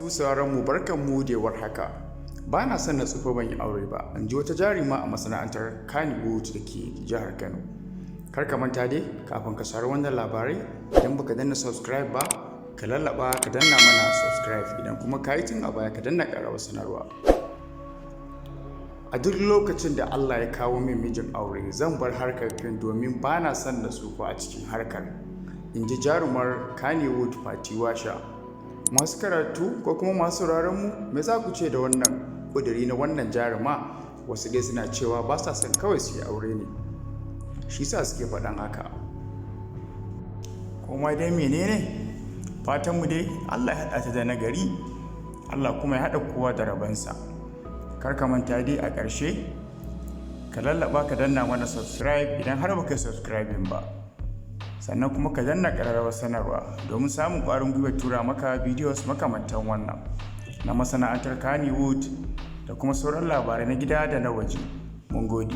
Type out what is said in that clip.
masu sauraron mu barkanmu da warhaka. Ba na son na tsufa ban yi aure ba, in ji wata jaruma a masana'antar Kannywood da ke jihar Kano. Kar ka manta dai, kafin ka saurari wannan labarai, idan baka danna subscribe ba, ka lallaba ka danna mana subscribe, idan kuma ka yi tun a baya ka danna ƙararrawar sanarwa. A duk lokacin da Allah ya kawo min mijin aure, zan bar harkar fim domin ba na son na tsufa a cikin harkar, in ji jarumar Kannywood Fati Washa. Masu karatu ko kuma masu mu, me za ku ce da wannan ƙuduri na wannan jaruma? Wasu dai suna cewa ba sa son kawai su yi aure ne, shi sa suke faɗan haka. Kuma dai menene fatanmu dai Allah ya haɗa ta da nagari, Allah kuma ya haɗa kowa da rabansa. Kar ka manta dai a ƙarshe ka lallaba ka danna mana subscribe idan har baka subscribing ba, sannan kuma ka danna ƙararrawar sanarwa domin samun ƙwarin gwiwar tura maka videos makamantan wannan na masana'antar Kannywood da kuma sauran labarai na gida da na waje. Mun gode.